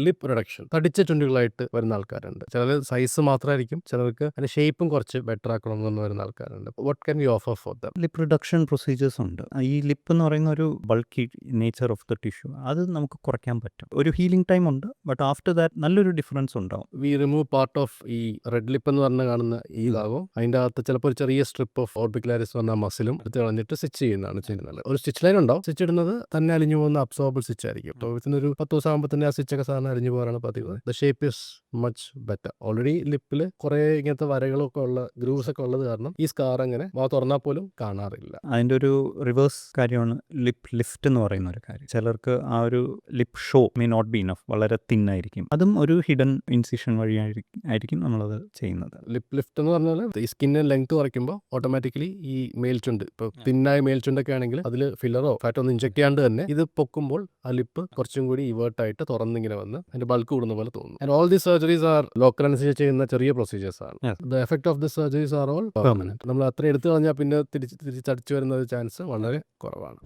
Lip reduction തടിച്ച ചുണ്ടുകളായിട്ട് വരുന്ന ആൾക്കാരുണ്ട്. ചിലർ സൈസ് മാത്രമായിരിക്കും, ചിലർക്ക് അതിന്റെ ഷേപ്പും കുറച്ച് ബെറ്റർ ആക്കണമെന്ന് വരുന്ന ആൾക്കാരുണ്ട്. What can you offer for them? Lip reduction procedures ഉണ്ട്. ഈ ലിപ്പ് എന്ന് പറയുന്ന ഒരു bulky nature of the tissue, അത് നമുക്ക് കുറയ്ക്കാൻ പറ്റും. ഒരു ഹീലിംഗ് ടൈം ഉണ്ട്, ബട്ട് ആഫ്റ്റർ ദാറ്റ് നല്ലൊരു ഡിഫറൻസ് ഉണ്ടാവും. വി റിമൂവ് പാർട്ട് ഓഫ് ഈ റെഡ് ലിപ്പ് എന്ന് പറഞ്ഞ കാണുന്ന ഈ ഭാഗവും അതിന്റെ അകത്ത് ചിലപ്പോൾ ഒരു ചെറിയ സ്ട്രിപ്പ് ഓഫ് ഓർബിക്കുലാരിസ് പറഞ്ഞ മസിലും എടുത്ത് കളഞ്ഞിട്ട് സ്റ്റിച്ച് ചെയ്യുന്നതാണ് ചെയ്യുന്നത്. ഒരു സ്റ്റിച്ച് ലൈൻ ഉണ്ടാവും, സ്റ്റിച്ച് ഇടുന്നത് തന്നെ അലിഞ്ഞു പോകുന്ന അബ്സോർബിൾ സ്റ്റിച്ച് ആയിരിക്കും. അപ്പോൾ ഇതിനൊരു 10 ദിവസം ആകുമ്പോൾ തന്നെ ആ സ്റ്റിച്ചൊക്കെ സാധാരണ അലിഞ്ഞു പോകാനാണ് പതിവ്. The shape is much better. Already ലിപ്പിൽ കുറെ ഇങ്ങനത്തെ വരകളൊക്കെ ഉള്ള ഗ്രൂവ്സ് ഒക്കെ ഉള്ളത് കാരണം ഈ സ്കാർ അങ്ങനെ തുറന്നാൽ പോലും കാണാറില്ല. അതിൻ്റെ ഒരു റിവേഴ്സ് കാര്യമാണ് ലിപ്പ് ലിഫ്റ്റ് എന്ന് പറയുന്ന ഒരു കാര്യം. ചിലർക്ക് ആ ഒരു lip show may not be enough, വളരെ തിന്നായിരിക്കും. അതും ഒരു ഹിഡൻ ഇൻസിഷൻ വഴിയായിരിക്കും നമ്മളത് ചെയ്യുന്നത്. ലിപ്പ് ലിഫ്റ്റ് എന്ന് പറഞ്ഞാൽ ഈ സ്കിന്നിന് ലെങ്ത് കുറയ്ക്കുമ്പോൾ ഓട്ടോമാറ്റിക്കലി ഈ മേൽചുണ്ട്, ഇപ്പോൾ തിന്നായ മേൽചുണ്ടൊക്കെ ആണെങ്കിൽ അതിൽ ഫില്ലറോ ഫാറ്റോ ഒന്നും ഇഞ്ചക്ട് ചെയ്യാണ്ട് തന്നെ ഇത് പൊക്കുമ്പോൾ ആ ലിപ്പ് കുറച്ചും കൂടി ഇവേർട്ടായിട്ട് തുറന്നിങ്ങനെ വന്ന് അതിന്റെ ബൾക്ക് കൂടുന്ന പോലെ തോന്നുന്നു. And all these surgeries are local അനുസരിച്ച് ചെയ്യുന്ന ചെറിയ പ്രൊസീജിയേഴ്സ് ആണ്. The effect of the surgeries are all permanent. നമ്മൾ അത്ര എടുത്തു കളഞ്ഞാൽ പിന്നെ തിരിച്ചടിച്ചു വരുന്ന ചാൻസ് വളരെ കുറവാണ്.